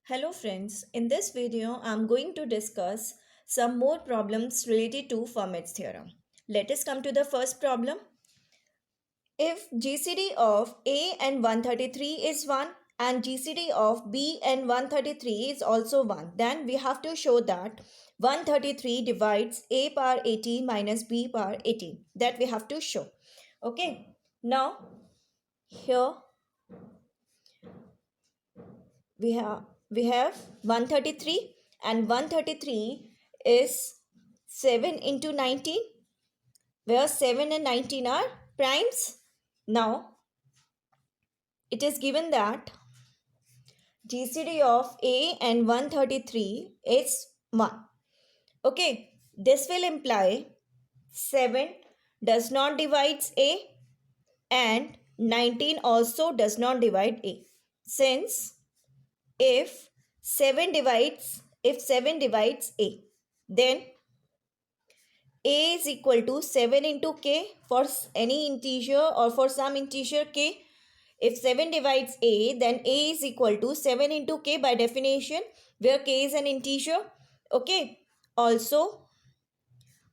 Hello friends, in this video I am going to discuss some more problems related to Fermat's theorem. Let us come to the first problem. If GCD of A and 133 is 1 and GCD of B and 133 is also 1, then we have to show that 133 divides A power 80 minus B power 80. That we have to show. Okay, now here we have 133 and 133 is 7 into 19 where 7 and 19 are primes. Now it is given that GCD of A and 133 is 1. Okay, this will imply 7 does not divide A and 19 also does not divide A. Since if 7 divides A, then A is equal to 7 into K for any integer or for some integer K. If 7 divides A, then A is equal to 7 into K by definition, where K is an integer. Okay. Also,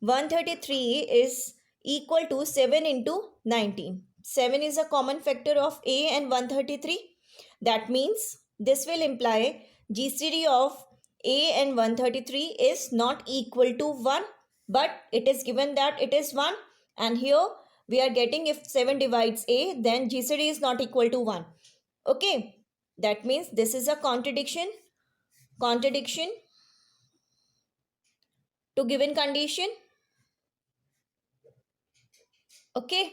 133 is equal to 7 into 19. 7 is a common factor of A and 133. That means this will imply GCD of A and 133 is not equal to 1, but it is given that it is 1, and here we are getting if 7 divides A, then GCD is not equal to 1. Okay, that means this is a contradiction to given condition. Okay,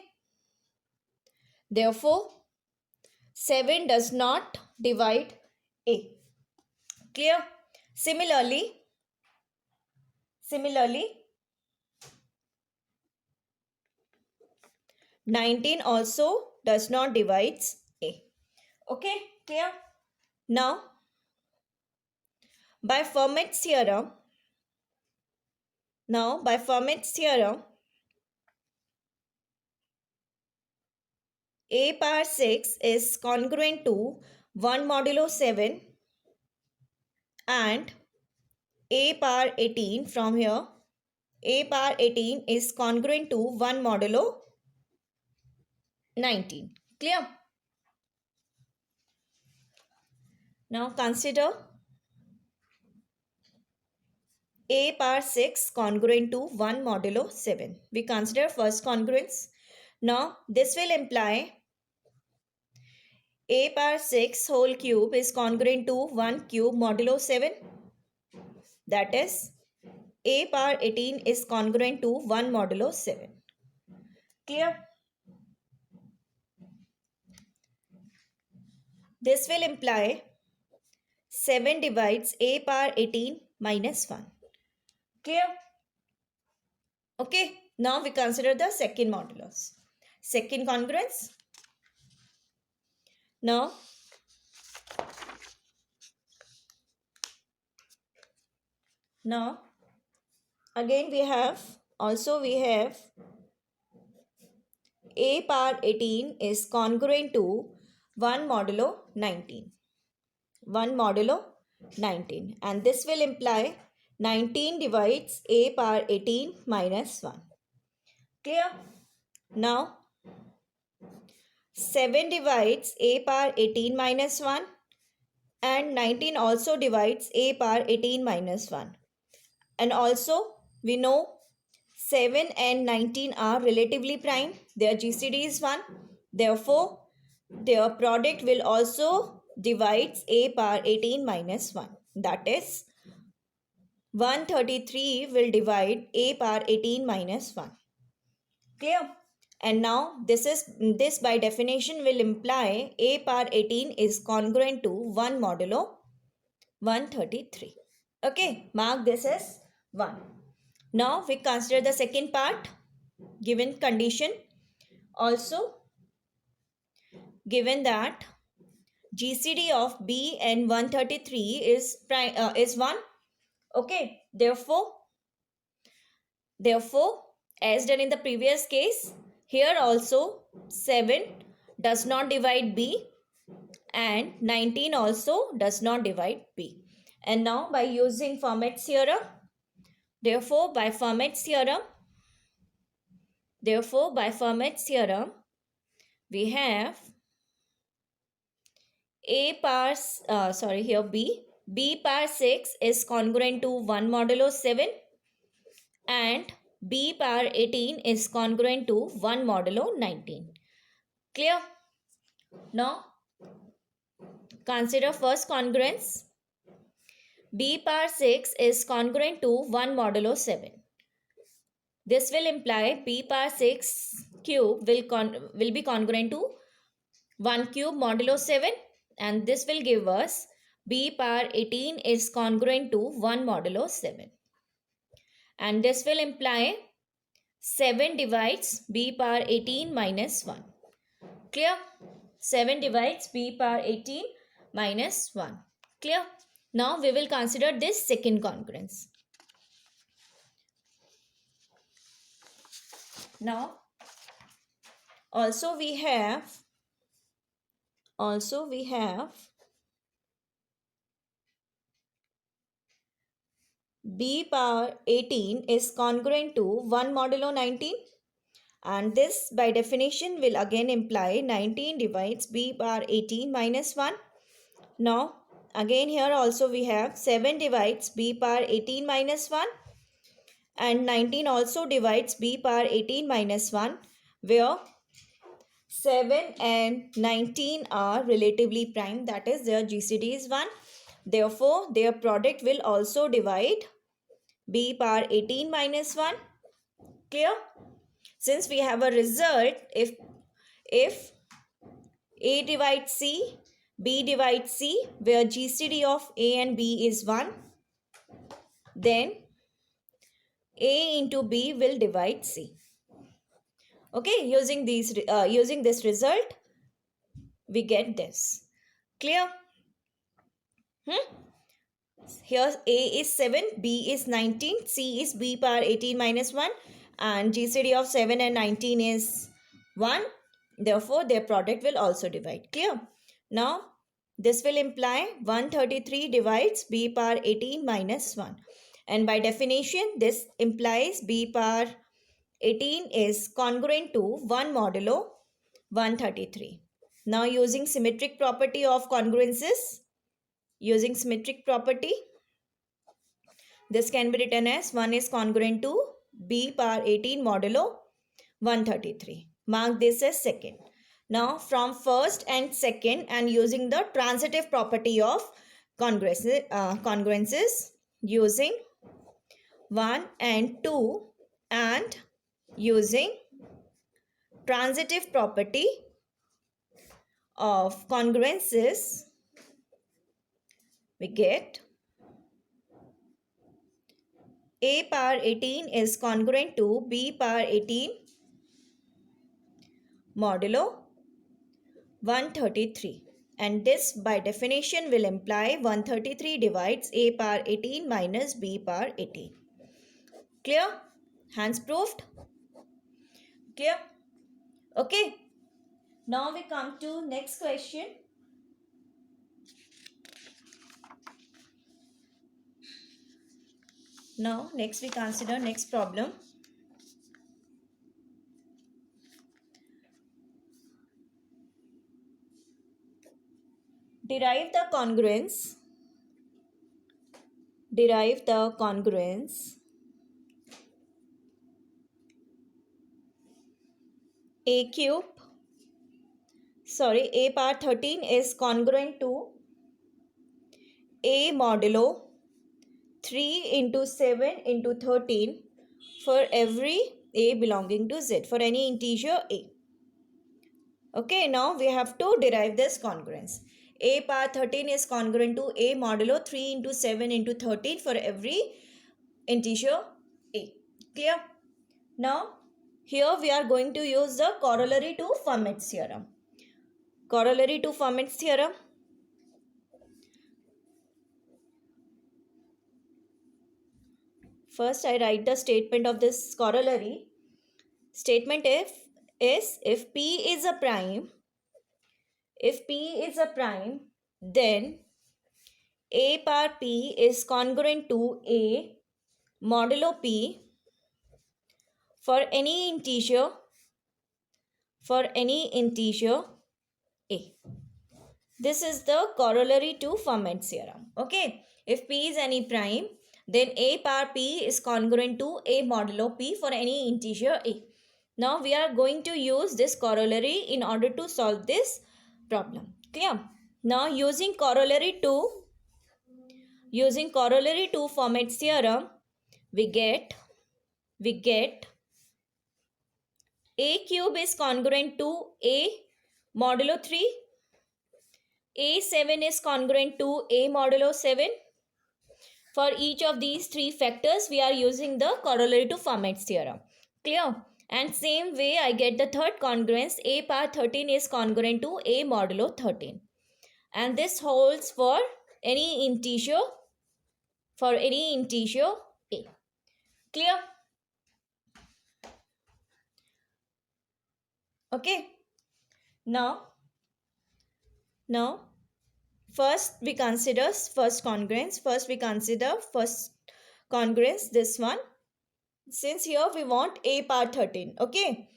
therefore 7 does not divide A. Clear? Similarly 19 also does not divide A. Okay, clear? Now by Fermat's theorem, A power 6 is congruent to 1 modulo 7 and A power 18 from here. A power 18 is congruent to 1 modulo 19. Clear? Now consider A power 6 congruent to 1 modulo 7. We consider first congruence. Now this will imply A power 6 whole cube is congruent to 1 cube modulo 7. That is A power 18 is congruent to 1 modulo 7. Clear? This will imply 7 divides A power 18 minus 1. Clear? Okay, now we consider the second modulus. Second congruence. Now, again we have A power 18 is congruent to 1 modulo 19. 1 modulo 19. And this will imply 19 divides A power 18 minus 1. Clear? Now, 7 divides A power 18 minus 1 and 19 also divides A power 18 minus 1. And also we know 7 and 19 are relatively prime. Their GCD is 1. Therefore, their product will also divide A power 18 minus 1. That is 133 will divide A power 18 minus 1. Clear? And now this by definition will imply A power 18 is congruent to 1 modulo 133. Okay, mark this as 1. Now we consider the second part, given condition. Also given that GCD of B and 133 is 1. Okay, therefore as done in the previous case, here also 7 does not divide B and 19 also does not divide B. And now by using Fermat's theorem, therefore by Fermat's theorem, we have B power 6 is congruent to 1 modulo 7 and B power 18 is congruent to 1 modulo 19. Clear? Now consider first congruence. B power 6 is congruent to 1 modulo 7. This will imply B power 6 cube will be congruent to 1 cube modulo 7, and this will give us B power 18 is congruent to 1 modulo 7. And this will imply 7 divides B power 18 minus 1. Clear? 7 divides B power 18 minus 1. Clear? Now we will consider this second congruence. Now also we have B power 18 is congruent to 1 modulo 19, and this by definition will again imply 19 divides B power 18 minus 1. Now again here also we have 7 divides B power 18 minus 1 and 19 also divides B power 18 minus 1, where 7 and 19 are relatively prime, that is their GCD is 1. Therefore their product will also divide B power 18 minus 1. Clear? Since we have a result, if A divides C, B divides C, where GCD of A and B is 1, then A into B will divide C. Okay, using this result, we get this. Clear? Here A is 7, B is 19, C is B power 18 minus 1, and GCD of 7 and 19 is 1. Therefore, their product will also divide. Clear? Now, this will imply 133 divides B power 18 minus 1. And by definition, this implies B power 18 is congruent to 1 modulo 133. Now, using symmetric property of congruences, this can be written as 1 is congruent to B power 18 modulo 133. Mark this as second. Now from first and second, and using the transitive property of congruences, using 1 and 2 and using transitive property of congruences, we get A power 18 is congruent to B power 18 modulo 133, and this by definition will imply 133 divides A power 18 minus B power 18. Clear? Hence proved? Clear? Okay. Now we come to next question. Now next we consider next problem. Derive the congruence A power 13 is congruent to A modulo 3 into 7 into 13 for every A belonging to Z, for any integer A. Okay, now we have to derive this congruence. A power 13 is congruent to A modulo 3 into 7 into 13 for every integer A. Clear? Now, here we are going to use the corollary to Fermat's theorem. Corollary to Fermat's theorem. First, I write the statement of this corollary. Statement if P is a prime, if P is a prime, then A power P is congruent to A modulo P for any integer A. This is the corollary to Fermat's theorem. Okay, if P is any prime, then A power P is congruent to A modulo P for any integer A. Now we are going to use this corollary in order to solve this problem. Clear? Now using corollary to Fermat's theorem, we get A cube is congruent to A modulo 3. A7 is congruent to A modulo 7. For each of these three factors, we are using the corollary to Fermat's theorem. Clear? And same way, I get the third congruence. A power 13 is congruent to A modulo 13. And this holds for any integer A. Clear? Okay. Now, first we consider first congruence, this one. Since here we want A power 13. Okay.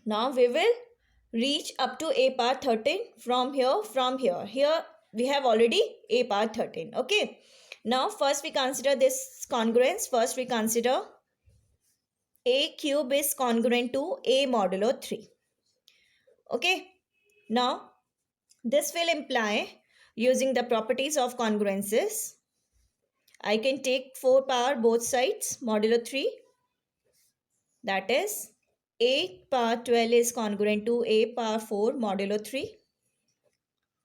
Now we will reach up to A power 13 from here. Here we have already A power 13. Okay. Now first we consider this congruence. First we consider A cube is congruent to A modulo 3. Okay. Now this will imply, using the properties of congruences, I can take 4 power both sides modulo 3. That is 8 power 12 is congruent to A power 4 modulo 3.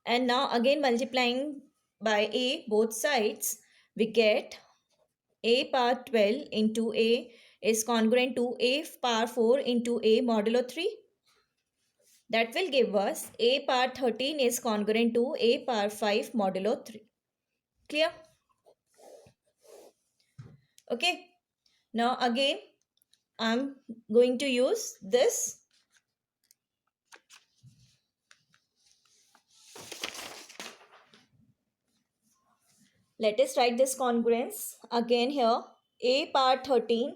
And now again multiplying by A both sides, we get A power 12 into A is congruent to A power 4 into A modulo 3. That will give us A power 13 is congruent to A power 5 modulo 3. Clear? Okay. Now again, I'm going to use this. Let us write this congruence. Again here, A power 13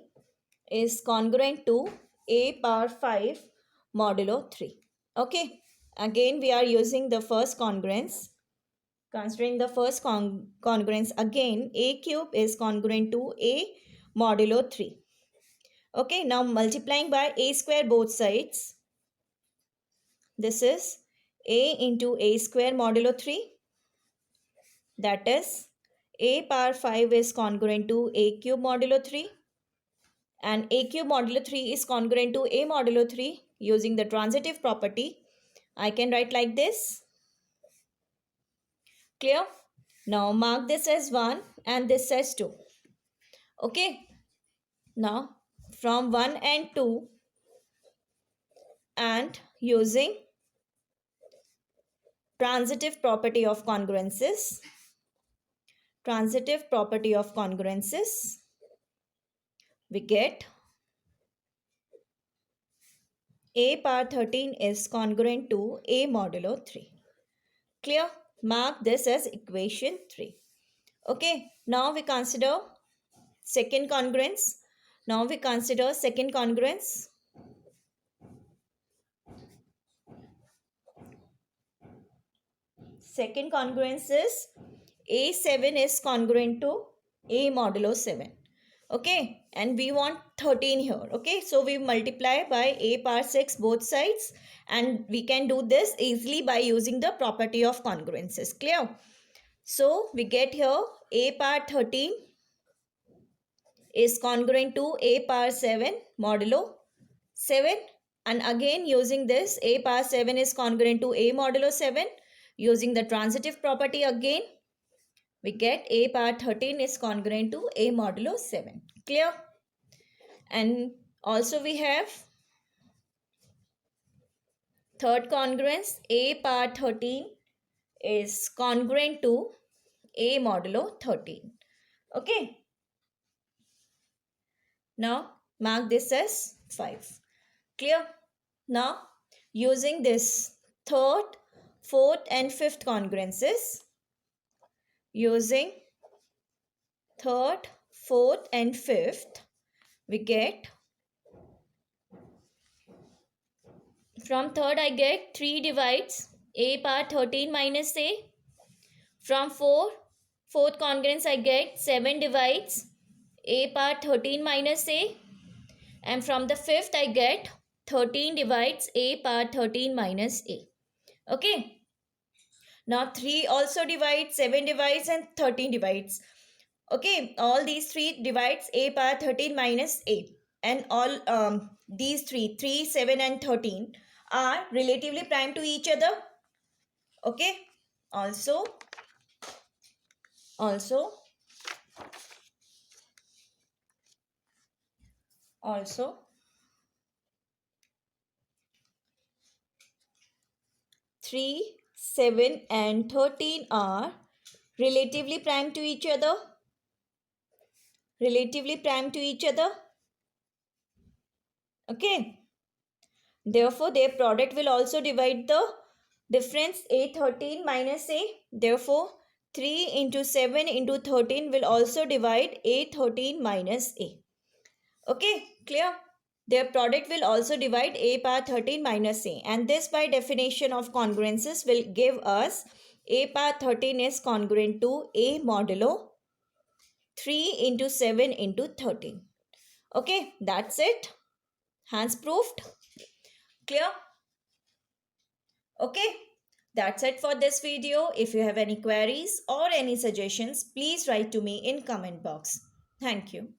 is congruent to A power 5 modulo 3. Okay. Again, we are using the first congruence. Considering the first congruence, again, A cube is congruent to A modulo 3. Okay. Now multiplying by A square both sides. This is A into A square modulo 3. That is A power 5 is congruent to A cube modulo 3. And A cube modulo 3 is congruent to A modulo 3. Using the transitive property, I can write like this. Clear? Now mark this as 1 and this as 2. Okay. Now from 1 and 2, and using transitive property of congruences, we get A power 13 is congruent to A modulo 3. Clear? Mark this as equation 3. Okay. Now we consider second congruence. Second congruence is A7 is congruent to A modulo 7. Okay. And we want 13 here. Okay. So we multiply by A power 6 both sides. And we can do this easily by using the property of congruences. Clear? So we get here A power 13 is congruent to A power 7 modulo 7. And again using this, A power 7 is congruent to A modulo 7. Using the transitive property again, we get A power 13 is congruent to A modulo 7. Clear? And also we have third congruence. A power 13 is congruent to A modulo 13. Okay. Now mark this as 5. Clear? Now using this third, fourth and fifth congruences. Using third, fourth and fifth, we get, from third I get 3 divides a power 13 minus a. From fourth congruence I get 7 divides a power 13 minus a. And from the fifth I get 13 divides a power 13 minus a. Okay. Now 3 also divides, 7 divides and 13 divides. Okay, all these 3 divides a power 13 minus a. And all these 3, 7 and 13 are relatively prime to each other. Okay, also 3, 7 and 13 are relatively prime to each other. Okay. Therefore, their product will also divide the difference a13 minus a. Therefore, 3 into 7 into 13 will also divide a13 minus a. Okay, clear? Their product will also divide a power 13 minus a. And this by definition of congruences will give us a power 13 is congruent to a modulo 3 into 7 into 13. Okay, that's it. Hence proved. Clear? Okay, that's it for this video. If you have any queries or any suggestions, please write to me in comment box. Thank you.